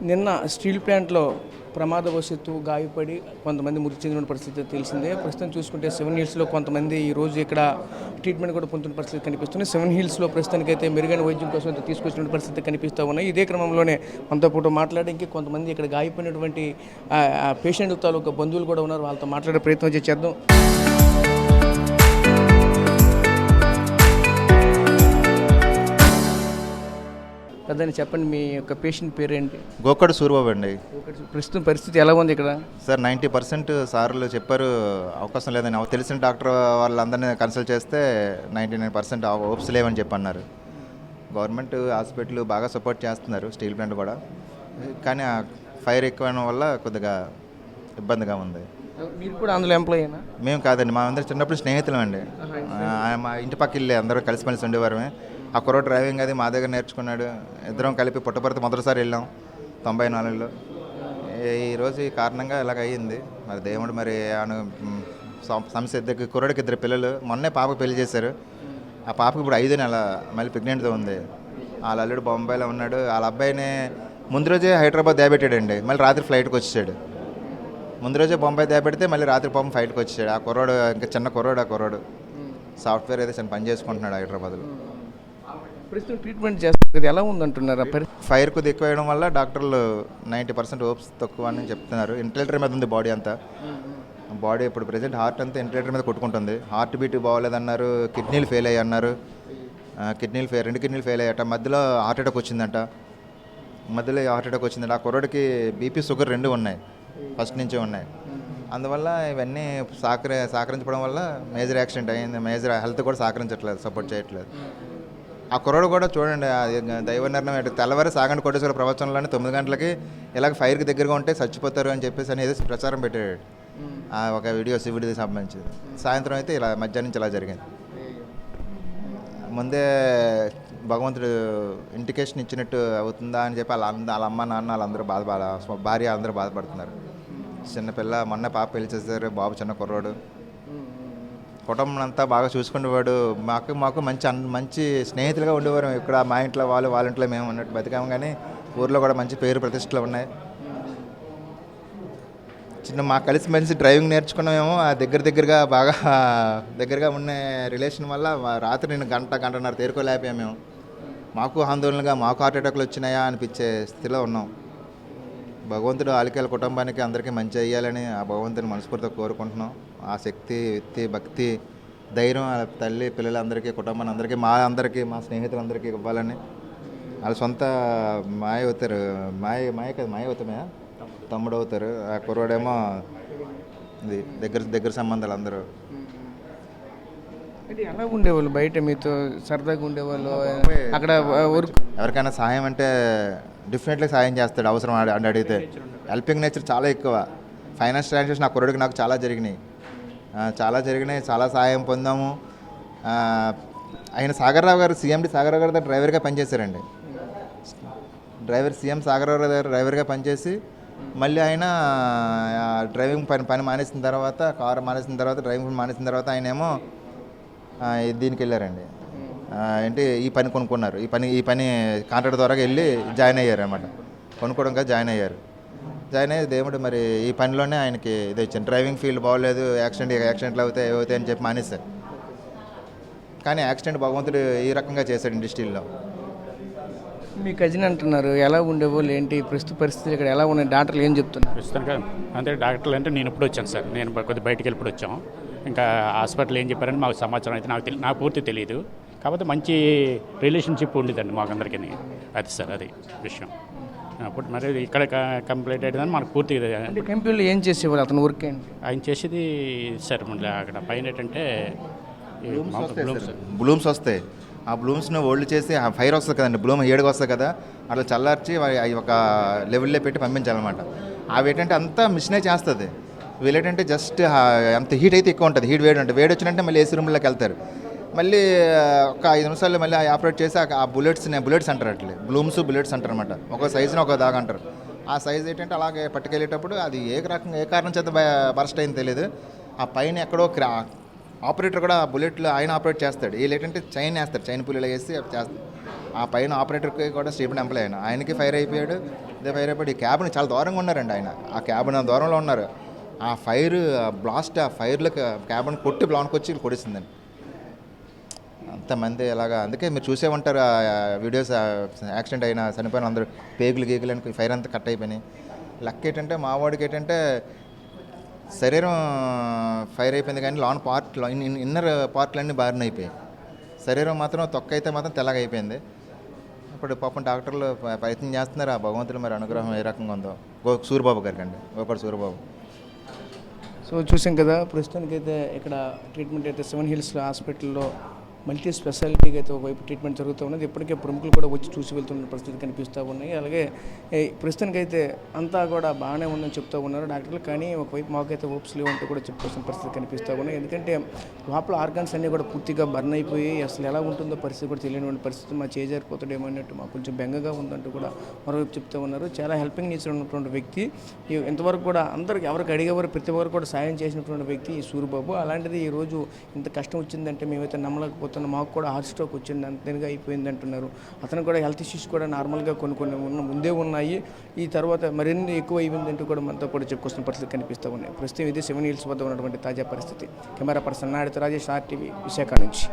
నిన్న స్టీల్ ప్లాంట్లో ప్రమాదవశాత్తు గాయపడి కొంతమంది మృతి చెందిన పరిస్థితి తెలిసిందే. ప్రస్తుతం చూసుకుంటే 7 హిల్స్లో కొంతమంది ఈరోజు ఇక్కడ ట్రీట్మెంట్ కూడా పొందుతున్న పరిస్థితి కనిపిస్తుంది. 7 హిల్స్లో ప్రస్తుతానికైతే మెరుగైన వైద్యం కోసం తీసుకొచ్చిన పరిస్థితి కనిపిస్తూ ఉన్నాయి. ఇదే క్రమంలోనే మనతో పాటు మాట్లాడడానికి కొంతమంది ఇక్కడ గాయపడినటువంటి పేషెంట్ తాలూకా బంధువులు కూడా ఉన్నారు. వాళ్ళతో మాట్లాడే ప్రయత్నం చేద్దాం. అదని చెప్పండి, మీ యొక్క పేషెంట్ పేరేంటి? గోకడు సూరిబాబు అండి. ప్రస్తుతం పరిస్థితి ఎలా ఉంది ఇక్కడ? సార్ 90% సార్లు చెప్పారు అవకాశం లేదని. తెలిసిన డాక్టర్ వాళ్ళందరినీ కన్సల్ట్ చేస్తే 99% హోప్స్ లేవని చెప్పి అన్నారు. గవర్నమెంట్ హాస్పిటల్ బాగా సపోర్ట్ చేస్తున్నారు, స్టీల్ ప్లాంట్ కూడా. కానీ ఆ ఫైర్ ఎక్కువడం వల్ల కొద్దిగా ఇబ్బందిగా ఉంది. మీరు కూడా అందులో ఎంప్లాయీనా? మేము కాదండి, మా అందరూ చిన్నప్పుడు స్నేహితులం అండి. మా ఇంటి పక్క ఇల్లే, అందరూ కలిసిమెలిసి ఉండేవారమే. ఆ కుర్రోడు డ్రైవింగ్ అది మా దగ్గర నేర్చుకున్నాడు. ఇద్దరం కలిపి పుట్టపర్తి మొదటిసారి వెళ్ళాం 94లో. ఈరోజు ఈ కారణంగా ఇలాగ అయ్యింది. మరి దేవుడు మరి సమస్య. కుర్రోడికి 2 పిల్లలు. మొన్నే పాపకు పెళ్లి చేశారు. ఆ పాపకు ఇప్పుడు 5 నెల మళ్ళీ ప్రెగ్నెంట్తో ఉంది. వాళ్ళ అల్లుడు బొంబాయిలో ఉన్నాడు. వాళ్ళ అబ్బాయిని ముందు రోజే హైదరాబాద్ దేబెట్టాడండి. మళ్ళీ రాత్రి ఫ్లైట్కి వచ్చాడు. ముందు రోజే బొంబాయి దేబెడితే మళ్ళీ రాత్రి పాపం ఫ్లైట్కి వచ్చాడు. ఆ కుర్రోడు ఇంకా చిన్న కుర్రోడు. ఆ కుర్రోడు సాఫ్ట్వేర్ అయితే చిన్న పని చేసుకుంటున్నాడు హైదరాబాద్లో. ప్రస్తుతం ట్రీట్మెంట్ చేస్తారు, ఎలా ఉందంటున్నారు? ఫైర్ కొద్ది ఎక్కువ వేయడం వల్ల డాక్టర్లు 90% హోప్స్ తక్కువ అని చెప్తున్నారు. ఇంటిలేటర్ మీద ఉంది బాడీ అంతా. బాడీ ఇప్పుడు ప్రెజెంట్ హార్ట్ అంతా ఇంటిలేటర్ మీద కొట్టుకుంటుంది. హార్ట్ బీట్ బాగోలేదన్నారు. కిడ్నీలు ఫెయిల్ అయ్యి అన్నారు. 2 కిడ్నీలు ఫెయిల్ అయ్యాట. మధ్యలో హార్ట్ అటాక్ వచ్చిందంట. ఆ కుర్రోడికి బీపీ షుగర్ 2 ఉన్నాయి, ఫస్ట్ నుంచే ఉన్నాయి. అందువల్ల ఇవన్నీ సహకరించడం వల్ల మేజర్ యాక్సిడెంట్ అయ్యింది. మేజర్ హెల్త్ కూడా సహకరించట్లేదు, సపోర్ట్ చేయట్లేదు. ఆ కుర్రోడు కూడా చూడండి, దైవ నిర్ణయం. తెల్లవారి సాగండి కోటేశ్వర ప్రవచనంలోనే 9 గంటలకి ఇలాగ ఫైర్కి దగ్గరగా ఉంటే చచ్చిపోతారు అని చెప్పేసి అనేది ప్రచారం పెట్టాడు. ఒక వీడియో శివుడిది సంబంధించింది. సాయంత్రం అయితే ఇలా మధ్యాహ్నం నుంచి ఇలా జరిగింది. ముందే భగవంతుడు ఇండికేషన్ ఇచ్చినట్టు అవుతుందా అని చెప్పి వాళ్ళ అమ్మ నాన్న వాళ్ళందరూ భార్య అందరూ బాధపడుతున్నారు. చిన్నపిల్ల మొన్న పాప పెళ్లి చేశారు. బాబు చిన్న కుర్రోడు. కుటుంబం అంతా బాగా చూసుకునేవాడు. మాకు మంచి స్నేహితులుగా ఉండేవారు. ఇక్కడ మా ఇంట్లో వాళ్ళ ఇంట్లో మేము ఉన్నట్టు బతికాము. కానీ ఊర్లో కూడా మంచి పేరు ప్రతిష్టలు ఉన్నాయి. మాకు కలిసిమెలిసి డ్రైవింగ్ నేర్చుకున్నామేమో. ఆ దగ్గరగా ఉన్న రిలేషన్ వల్ల రాత్రి నేను గంటన్నర తేరుకోలేకపోయాము మేము. మాకు ఆందోళనగా మాకు హార్ట్ అటాక్లు వచ్చినాయా అనిపించే స్థితిలో ఉన్నాం. భగవంతుడు ఆలికేల కుటుంబానికి అందరికీ మంచి అయ్యాలని ఆ భగవంతుని మనస్ఫూర్తిగా కోరుకుంటున్నాం. ఆ శక్తి, వ్యక్తి, భక్తి, ధైర్యం తల్లి పిల్లలందరికీ, కుటుంబాన్ని అందరికీ, మా స్నేహితులందరికీ ఇవ్వాలని. వాళ్ళ సొంత మాయ అవుతారు. మాయ అవుతామే తమ్ముడు అవుతారు. ఆ కుర్రోడేమో ఇది దగ్గర సంబంధాలు అందరూ. ఎలా ఉండేవాళ్ళు? బయట మీతో సరదాగా ఉండేవాళ్ళు? అక్కడ ఎవరికైనా సహాయం అంటే డెఫినెట్లీ సాయం చేస్తాడు, అవసరం అని అడిగితే. హెల్పింగ్ నేచర్ చాలా ఎక్కువ. ఫైనాన్స్ ట్రాన్సాక్షన్ ఆ కుర్రోడికి నాకు చాలా జరిగినాయి. చాలా సహాయం పొందాము. ఆయన సాగర్రావు గారు, సీఎండి సాగర్రావు గారి దగ్గర డ్రైవర్గా పనిచేశారండి. సీఎం సాగర్రావు గారి దగ్గర డ్రైవర్గా పనిచేసి మళ్ళీ ఆయన డ్రైవింగ్ పని మానేసిన తర్వాత, డ్రైవింగ్ మానేసిన తర్వాత ఆయన ఏమో దీనికి వెళ్ళారండి. ఈ పని కొనుక్కున్నారు. ఈ పని కాంట్రాక్ట్ ద్వారా వెళ్ళి జాయిన్ అయ్యారు అనమాట. కొనుక్కోవడంగా జాయిన్ అయ్యి దేవుడు మరి ఈ పనిలోనే ఆయనకి ఇది వచ్చింది. డ్రైవింగ్ ఫీల్డ్ బాగోలేదు, యాక్సిడెంట్లు అవుతాయి అని చెప్పి మానేశారు. కానీ యాక్సిడెంట్ భగవంతుడు ఈ రకంగా చేశాడు ఇండస్ట్రీలో. మీ కజిన్ అంటున్నారు, ఎలా ఉండేవాళ్ళు ఏంటి ప్రస్తుత పరిస్థితులు ఇక్కడ ఎలా ఉన్నాయి? డాక్టర్లు ఏం చెప్తున్నారు? ప్రస్తుతానికి అంటే డాక్టర్లు అంటే నేను ఇప్పుడు వచ్చాను సార్. నేను కొద్దిగా బయటికి వెళ్ళి వచ్చాము. ఇంకా హాస్పిటల్ ఏం చెప్పారని మాకు సమాచారం అయితే నాకు పూర్తి తెలియదు. కాకపోతే మంచి రిలేషన్షిప్ ఉండేదండి మాకందరికీ. అది సార్, అది విషయం. అప్పుడు మరి ఇక్కడ కంప్లీట్ అయ్యేదని మనకు పూర్తిగా. అంటే కంపెనీలో ఏం చేసేవాళ్ళు? అతను వర్క్ ఏంటి? ఆయన చేసేది సార్ మళ్ళీ అక్కడ పైన ఏంటంటే బ్లూమ్స్ వస్తాయి. ఆ బ్లూమ్స్ని ఓల్డ్ చేసి ఫైర్ వస్తుంది కదండి, బ్లూమ్ 7 వస్తుంది కదా, అట్లా చల్లార్చి అవి ఒక లెవెల్లో పెట్టి పంపించాలన్నమాట. అవి ఏంటంటే అంతా మిషనే చేస్తుంది. వీళ్ళేంటంటే జస్ట్ అంత హీట్ అయితే ఎక్కువ ఉంటుంది. వేడి వచ్చినట్టే మళ్ళీ ఏసీ రూమ్లోకి వెళ్తారు. మళ్ళీ ఒక 5 నిమిషాల్లో మళ్ళీ ఆపరేట్ చేసి ఆ బుల్లెట్స్ అంటారు. అట్లే బుల్లెట్స్ అంటారు అనమాట. ఒక సైజుని ఒక దాగా అంటారు. ఆ సైజ్ ఏంటంటే అలాగే పట్టుకెళ్ళేటప్పుడు అది ఏ కారణం చేత బర్స్ట్ అయింది తెలియదు. ఆ పైన ఎక్కడో ఆపరేటర్ కూడా బుల్లెట్లు ఆయన ఆపరేట్ చేస్తాడు. వీళ్ళు ఏంటంటే చైన్ పుల్లిలో వేసి చేస్తారు. ఆ పైన ఆపరేటర్కి కూడా స్టీఫెన్ ఎంప్లాయ్ ఆయనకి ఫైర్ అయిపోయాడు. ఇదే ఫైర్ అయిపోయాడు. ఈ క్యాబ్ని చాలా దూరంగా ఉన్నారండి ఆయన. ఆ క్యాబిన్ దూరంలో ఉన్నారు. ఆ ఫైర్ బ్లాస్ట్ ఆ ఫైర్లో క్యాబిన్ కొట్టి లోనికి వచ్చి కొడిసిందండి. అంతమంది అలాగా. అందుకే మీరు చూసే ఉంటారు ఆ వీడియోస్. యాక్సిడెంట్ అయిన చనిపోయిన అందరూ పేగులు గీగులని ఫైర్ అంతా కట్ అయిపోయినాయి. లక్ ఏంటంటే మా వాడికి ఏంటంటే శరీరం ఫైర్ అయిపోయింది కానీ లోన్ పార్ట్లు ఇన్నర్ పార్ట్లన్నీ బారిన అయిపోయాయి. శరీరం మాత్రం తొక్క అయితే మాత్రం తెల్లగా అయిపోయింది. ఇప్పుడు పాపం డాక్టర్లు ప్రయత్నం చేస్తున్నారు. ఆ భగవంతుడు మరి అనుగ్రహం ఏ రకంగా ఉందో. సూరిబాబు గారికి అండి, గోకడు సూరిబాబు. సో చూసాం కదా, ప్రస్తుతానికైతే ఇక్కడ ట్రీట్మెంట్ అయితే 7 హిల్స్ హాస్పిటల్లో మల్టీ స్పెషాలిటీగా అయితే ఒకవైపు ట్రీట్మెంట్ జరుగుతూ ఉన్నది. ఇప్పటికే ప్రముఖులు కూడా వచ్చి చూసి వెళ్తున్న పరిస్థితి కనిపిస్తూ ఉన్నాయి. అలాగే ప్రస్తుతానికైతే అంతా కూడా బాగానే ఉందని చెప్తూ ఉన్నారు డాక్టర్లు. కానీ ఒకవైపు మాకైతే హోప్స్ లేవు అంటూ కూడా చెప్పుకోవాల్సిన పరిస్థితి కనిపిస్తూ ఉన్నాయి. ఎందుకంటే లోపల ఆర్గాన్స్ అన్నీ కూడా పూర్తిగా బర్న్ అయిపోయి అసలు ఎలా ఉంటుందో పరిస్థితి కూడా తెలియని పరిస్థితి. మా చేజారిపోతాడేమో అన్నట్టు మాకు కొంచెం బెంగగా ఉందంటూ కూడా మరోవైపు చెప్తూ ఉన్నారు. చాలా హెల్పింగ్ నేచర్ ఉన్నటువంటి వ్యక్తి. ఇంతవరకు కూడా అందరికి ఎవరికి అడిగేవారు ప్రతి ఒక్కరు కూడా సాయం చేసినటువంటి వ్యక్తి ఈ సూరిబాబు. అలాంటిది ఈరోజు ఇంత కష్టం వచ్చిందంటే మేమైతే నమ్మలేకపోతున్నాం. మాకు కూడా హార్ట్ స్ట్రోక్ వచ్చింది, అంతేగా అయిపోయింది అంటున్నారు. అతను కూడా హెల్త్ ఇష్యూస్ కూడా నార్మల్గా కొన్ని ముందే ఉన్నాయి. ఈ తర్వాత మరిన్ని ఎక్కువ అయిందంటూ కూడా మనతో కూడా చెప్పుకొస్తున్న పరిస్థితి కనిపిస్తూ ఉన్నాయి. ప్రస్తుతం ఇది 7 హిల్స్ వద్ద ఉన్నటువంటి తాజా పరిస్థితి. కెమెరా పర్సన్ నాయుడుతో రాజేష్, RTV విశాఖ నుంచి.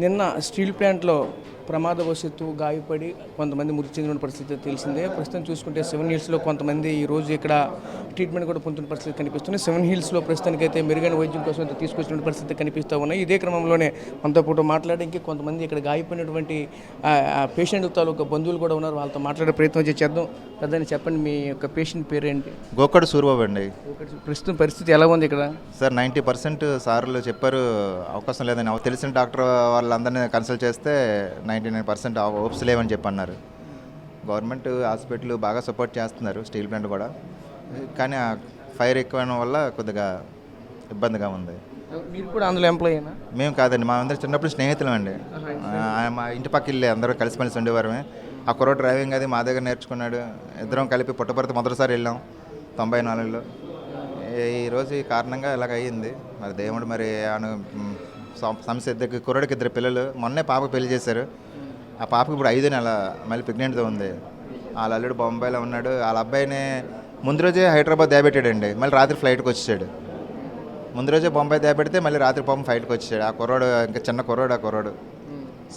నిన్న స్టీల్ ప్లాంట్లో ప్రమాదవశాత్తు గాయపడి కొంతమంది మృతి చెందిన పరిస్థితి తెలిసిందే. ప్రస్తుతం చూసుకుంటే 7 హిల్స్లో కొంతమంది ఈరోజు ఇక్కడ ట్రీట్మెంట్ కూడా పొందుతున్న పరిస్థితి కనిపిస్తుంది. 7 హిల్స్లో ప్రస్తుతానికైతే మెరుగైన వైద్యం కోసం తీసుకొచ్చిన పరిస్థితి కనిపిస్తూ ఉన్నాయి. ఇదే క్రమంలోనే మనతో పాటు మాట్లాడడానికి కొంతమంది ఇక్కడ గాయపడినటువంటి పేషెంట్ తాలూకా బంధువులు కూడా ఉన్నారు. వాళ్ళతో మాట్లాడే ప్రయత్నం చేద్దాం. పెద్దని చెప్పండి, మీ యొక్క పేషెంట్ పేరు ఏంటి? గోకడు సూరిబాబు అండి. ప్రస్తుతం పరిస్థితి ఎలా ఉంది ఇక్కడ? సార్ 90% సార్లు చెప్పారు అవకాశం లేదని. తెలిసిన డాక్టర్ వాళ్ళందరినీ కన్సల్ట్ చేస్తే 99% హోప్స్ లేవని చెప్పి అన్నారు. గవర్నమెంట్ హాస్పిటల్ బాగా సపోర్ట్ చేస్తున్నారు, స్టీల్ ప్లాంట్ కూడా. కానీ ఆ ఫైర్ ఎక్కువడం వల్ల కొద్దిగా ఇబ్బందిగా ఉంది. మీరు కూడా అందులో ఎంప్లాయ్ అయినా? మేము కాదండి, మా అందరూ చిన్నప్పుడు స్నేహితులం అండి. మా ఇంటి పక్క ఇల్లే, అందరూ కలిసిమెలిసి ఉండేవారమే. ఆ కుర్రోడు డ్రైవింగ్ అది మా దగ్గర నేర్చుకున్నాడు. ఇద్దరం కలిపి పుట్టపర్తి మొదటిసారి వెళ్ళాం 94లో. ఈరోజు ఈ కారణంగా ఇలాగ అయ్యింది. మరి దేవుడు మరి సమస్య. కుర్రోడికి 2 పిల్లలు. మొన్నే పాపకు పెళ్లి చేశారు. ఆ పాపకు ఇప్పుడు 5 నెల మళ్ళీ ప్రెగ్నెంట్తో ఉంది. వాళ్ళ అల్లుడు బొంబాయిలో ఉన్నాడు. వాళ్ళ అబ్బాయిని ముందు రోజే హైదరాబాద్ దేబెట్టాడండి. మళ్ళీ రాత్రి ఫ్లైట్కి వచ్చాడు. ముందు రోజే బొంబాయి దేబెడితే మళ్ళీ రాత్రి పాపం ఫ్లైట్కి వచ్చాడు. ఆ కుర్రోడు ఇంకా చిన్న కుర్రోడు. ఆ కుర్రోడు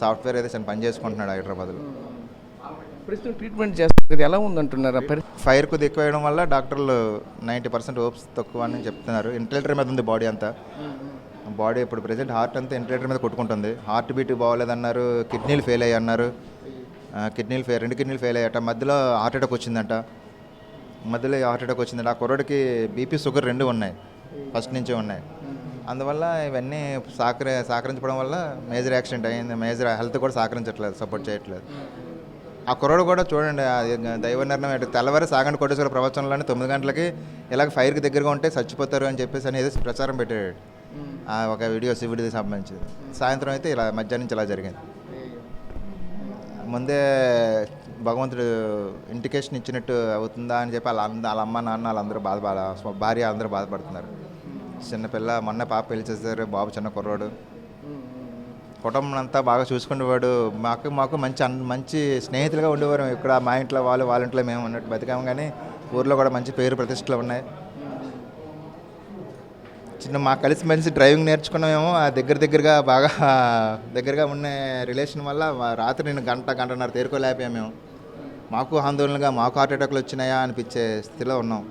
సాఫ్ట్వేర్ అయితే చిన్న పని చేసుకుంటున్నాడు హైదరాబాద్లో. ప్రస్తుతం ట్రీట్మెంట్ చేస్తారు, ఎలా ఉందంటున్నారు? ఫైర్ కొద్ది ఎక్కువ వేయడం వల్ల డాక్టర్లు 90% హోప్స్ తక్కువ అని చెప్తున్నారు. ఇంటిలేటర్ మీద ఉంది బాడీ అంతా. బాడీ ఇప్పుడు ప్రెజెంట్ హార్ట్ అంతా ఇంటిలేటర్ మీద కొట్టుకుంటుంది. హార్ట్ బీట్ బాగోలేదన్నారు. కిడ్నీలు ఫెయిల్ అయ్యి అన్నారు. 2 కిడ్నీలు ఫెయిల్ అయ్యాట. మధ్యలో హార్ట్ అటాక్ వచ్చిందంట. ఆ కుర్రోడికి బీపీ షుగర్ 2 ఉన్నాయి, ఫస్ట్ నుంచే ఉన్నాయి. అందువల్ల ఇవన్నీ సహకరించడం వల్ల మేజర్ యాక్సిడెంట్ అయ్యింది. మేజర్ హెల్త్ కూడా సహకరించట్లేదు, సపోర్ట్ చేయట్లేదు. ఆ కుర్రోడు కూడా చూడండి, దైవ నిర్ణయం. తెల్లవారి సాగండి కోటేశ్వర ప్రవచనంలోనే 9 గంటలకి ఇలాగ ఫైర్కి దగ్గరగా ఉంటే చచ్చిపోతారు అని చెప్పేసి అనేది ప్రచారం పెట్టాడు. ఒక వీడియో శివుడికి సంబంధించింది. సాయంత్రం అయితే ఇలా మధ్యాహ్నం నుంచి ఇలా జరిగింది. ముందే భగవంతుడు ఇండికేషన్ ఇచ్చినట్టు అవుతుందా అని చెప్పి వాళ్ళ అమ్మ నాన్న వాళ్ళందరూ భార్య అందరూ బాధపడుతున్నారు. చిన్నపిల్ల మొన్న పాప పెళ్లి చేశారు. బాబు చిన్న కుర్రోడు. కుటుంబం అంతా బాగా చూసుకునేవాడు. మాకు మంచి స్నేహితులుగా ఉండేవారు. ఇక్కడ మా ఇంట్లో వాళ్ళ ఇంట్లో మేము ఉన్నట్టు బతికాము. కానీ ఊర్లో కూడా మంచి పేరు ప్రతిష్టలు ఉన్నాయి. మాకు కలిసిమెలిసి డ్రైవింగ్ నేర్చుకున్నామేమో. ఆ దగ్గరగా ఉన్న రిలేషన్ వల్ల రాత్రి నేను గంటన్నర తేరుకోలేకపోయాం మేము. మాకు ఆందోళనగా మాకు హార్ట్ అటాక్లు వచ్చినాయా అనిపించే స్థితిలో ఉన్నాం.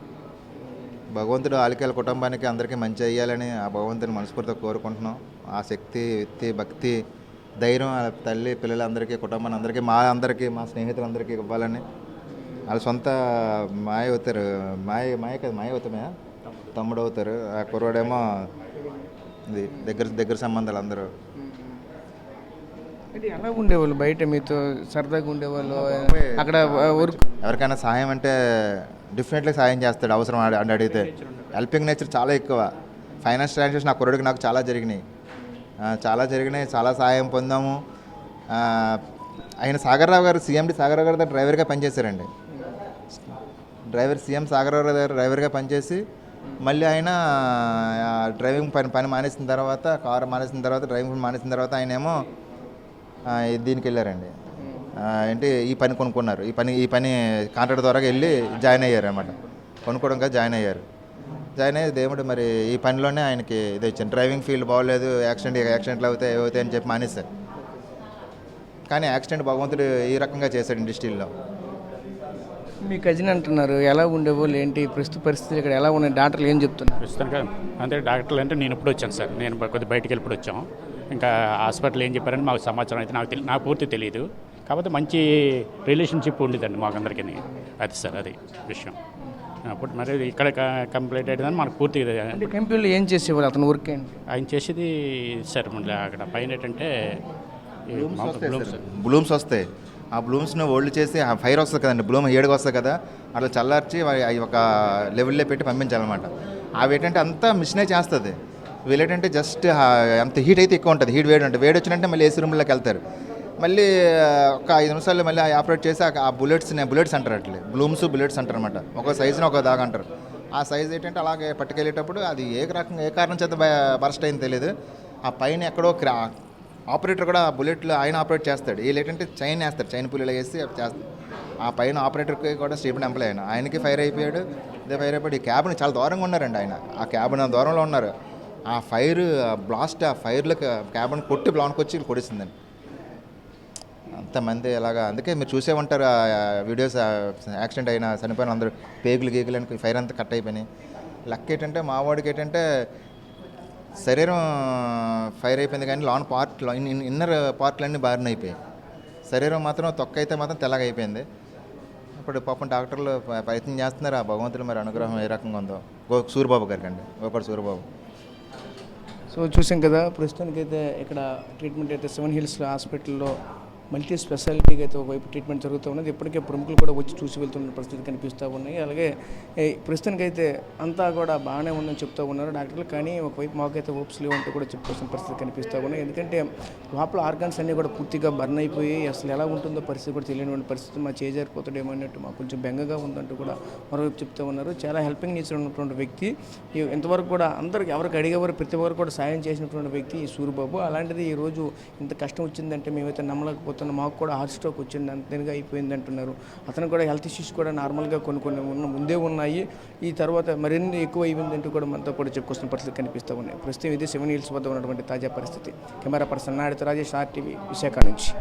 భగవంతుడు ఆలికేల కుటుంబానికి అందరికీ మంచి అయ్యాలని ఆ భగవంతుని మనస్ఫూర్తిగా కోరుకుంటున్నాం. ఆ శక్తి, భక్తి, ధైర్యం ఆ తల్లి పిల్లలందరికీ, కుటుంబాన్ని అందరికీ, మా స్నేహితులందరికీ ఇవ్వాలని. వాళ్ళ సొంత మాయ అవుతారు. మాయ అవుతామే తమ్ముడు అవుతారు. ఆ కుర్రోడేమో ఇది దగ్గర సంబంధాలు అందరూ. ఎలా ఉండేవాళ్ళు? బయట మీతో సరదాగా ఉండేవాళ్ళు? అక్కడ ఎవరికైనా సహాయం అంటే డెఫినెట్లీ సాయం చేస్తాడు అవసరం అని అడిగితే. హెల్పింగ్ నేచర్ చాలా ఎక్కువ. ఫైనాన్స్ ట్రాన్సాక్షన్ ఆ కుర్రోడికి నాకు చాలా జరిగినాయి. చాలా సహాయం పొందాము. ఆయన సాగర్రావు గారు, CMD సాగర్రావు గారి దగ్గర డ్రైవర్గా పనిచేశారండి. సీఎం సాగర్రావు గారి దగ్గర డ్రైవర్గా పనిచేసి మళ్ళీ ఆయన డ్రైవింగ్ పని మానేసిన తర్వాత, కారు మానేసిన తర్వాత, డ్రైవింగ్ మానేసిన తర్వాత ఆయన ఏమో దీనికి వెళ్ళారండి. ఏంటి ఈ పని కొనుక్కున్నారు. ఈ పని కాంట్రాక్ట్ ద్వారా వెళ్ళి జాయిన్ అయ్యారు అనమాట. కొనుక్కోవడం కాదు, జాయిన్ అయ్యారు. జాయిన్ అయ్యి దేవుడు మరి ఈ పనిలోనే ఆయనకి ఇది వచ్చింది. డ్రైవింగ్ ఫీల్డ్ బాగోలేదు, యాక్సిడెంట్లు అవుతాయి అని చెప్పి మానేశారు. కానీ యాక్సిడెంట్ భగవంతుడు ఈ రకంగా చేశాడు ఇండస్ట్రీలో. మీ కజిన్ అంటున్నారు ఎలా ఉండేవాళ్ళు ఏంటి ప్రస్తుత పరిస్థితులు ఇక్కడ ఎలా ఉన్నాయి, డాక్టర్లు ఏం చెప్తున్నారు? ప్రస్తుతానికి అంటే డాక్టర్లు అంటే నేను ఇప్పుడు వచ్చాను సార్. నేను కొద్దిగా బయటికి వెళ్ళి ఇప్పుడు వచ్చాం. ఇంకా హాస్పిటల్ ఏం చెప్పారని మాకు సమాచారం అయితే నాకు పూర్తి తెలియదు. కాకపోతే మంచి రిలేషన్షిప్ ఉండేదండి మాకందరికీ. అది సార్ అది విషయం. అప్పుడు మరి ఇక్కడ కంప్లీట్ అయ్యేదని మనకు పూర్తి. అంటే కంపెనీలో ఏం చేసేవాళ్ళు, అతను వర్క్ ఏంటి? ఆయన చేసేది సార్ మళ్ళీ అక్కడ పైన ఏంటంటే బ్లూమ్స్ వస్తాయి. ఆ బ్లూమ్స్ని ఓల్డ్ చేసి ఆ ఫైర్ వస్తుంది కదండి, బ్లూమ్ ఏడుగా వస్తుంది కదా, అట్లా చల్లార్చి అవి ఒక లెవెల్లో పెట్టి పంపించాలన్నమాట. అవి ఏంటంటే అంతా మిషనే చేస్తుంది. వీళ్ళు ఏంటంటే జస్ట్ అంత హీట్ అయితే ఎక్కువ ఉంటుంది, వేడి ఉంటుంది. వేడి వచ్చినట్టే మళ్ళీ ఏసీ రూమ్లోకి వెళ్తారు. మళ్ళీ ఒక 5 నిమిషాల్లో మళ్ళీ ఆపరేట్ చేసి ఆ బుల్లెట్స్ అంటారు. అట్లే బుల్లెట్స్ అంటారు అనమాట. ఒక సైజుని ఒక దాకా అంటారు. ఆ సైజు ఏంటంటే అలాగే పట్టుకెళ్ళేటప్పుడు అది ఏ కారణం చేత బరస్ట్ అయింది తెలియదు. ఆ పైన ఎక్కడో ఆపరేటర్ కూడా బుల్లెట్లు ఆయన ఆపరేట్ చేస్తాడు. వీళ్ళు ఏంటంటే చైన్ వేస్తారు, చైన్ పుల్లిలో వేసి చేస్తారు. ఆ పైన ఆపరేటర్కి కూడా స్టీఫెన్ ఎంప్లాయ్ ఆయనకి ఫైర్ అయిపోయాడు. ఇదే ఫైర్ అయిపోయి ఈ క్యాబిన్ చాలా దూరంగా ఉన్నారండి. ఆయన ఆ క్యాబిన్ దూరంలో ఉన్నారు. ఆ ఫైర్ బ్లాస్ట్ ఆ ఫైర్లకు క్యాబిన్ కొట్టి బ్లాన్కి వచ్చి కొడిసిందండి. అంతమంది అలాగా. అందుకే మీరు చూసే ఉంటారు ఆ వీడియోస్, యాక్సిడెంట్ అయిన చనిపోయిన అందరూ గీగులు అని ఫైర్ అంతా కట్ అయిపోయినాయి. లక్ ఏంటంటే మా వాడికి ఏంటంటే శరీరం ఫైర్ అయిపోయింది కానీ ఇన్నర్ పార్ట్లన్నీ బారిన అయిపోయాయి. శరీరం మాత్రం తొక్క అయితే మాత్రం తెల్లగా అయిపోయింది. ఇప్పుడు పాపం డాక్టర్లు ప్రయత్నం చేస్తున్నారు. ఆ భగవంతుడు మరి అనుగ్రహం ఏ రకంగా ఉందో. సూరిబాబు గారికి అండి, గోపాటి సూరిబాబు. సో చూసాం కదా, ప్రస్తుతానికైతే ఇక్కడ ట్రీట్మెంట్ అయితే 7 హిల్స్ హాస్పిటల్లో మల్టీ స్పెషాలిటీగా అయితే ఒకవైపు ట్రీట్మెంట్ జరుగుతూ ఉన్నది. ఇప్పటికే ప్రముఖులు కూడా వచ్చి చూసి వెళ్తున్న పరిస్థితి కనిపిస్తూ ఉన్నాయి. అలాగే ప్రస్తుతానికైతే అంతా కూడా బాగానే ఉందని చెప్తూ ఉన్నారు డాక్టర్లు. కానీ ఒకవైపు మాకైతే హోప్స్ లేవు అంటూ కూడా చెప్పుకోవాల్సిన పరిస్థితి కనిపిస్తూ ఉన్నాయి. ఎందుకంటే లోపల ఆర్గాన్స్ అన్నీ కూడా పూర్తిగా బర్న్ అయిపోయి అసలు ఎలా ఉంటుందో పరిస్థితి కూడా తెలియని పరిస్థితి. మా చేజారిపోతాడేమో అన్నట్టు మాకు కొంచెం బెంగగా ఉందంటూ కూడా మరోవైపు చెప్తూ ఉన్నారు. చాలా హెల్పింగ్ నేచర్ ఉన్నటువంటి వ్యక్తి. ఇంతవరకు కూడా అందరికి ఎవరికి అడిగేవారు ప్రతి ఒక్కరు కూడా సాయం చేసినటువంటి వ్యక్తి ఈ సూరిబాబు. అలాంటిది ఈరోజు ఇంత కష్టం వచ్చిందంటే మేమైతే నమ్మలేకపోతున్నాం. మాకు కూడా హార్ట్ స్ట్రోక్ వచ్చింది, అంతేగా అయిపోయింది అంటున్నారు. అతను కూడా హెల్త్ ఇష్యూస్ కూడా నార్మల్గా కొన్ని ముందే ఉన్నాయి. ఈ తర్వాత మరిన్ని ఎక్కువ అయిందంటూ కూడా మనతో కూడా చెప్పుకొస్తున్న పరిస్థితి కనిపిస్తూ ఉన్నాయి. ప్రస్తుతం ఇది 7 హిల్స్ వద్ద ఉన్నటువంటి తాజా పరిస్థితి. కెమెరా పర్సన్ నాయుడుతో రాజేష్, RTV విశాఖ నుంచి.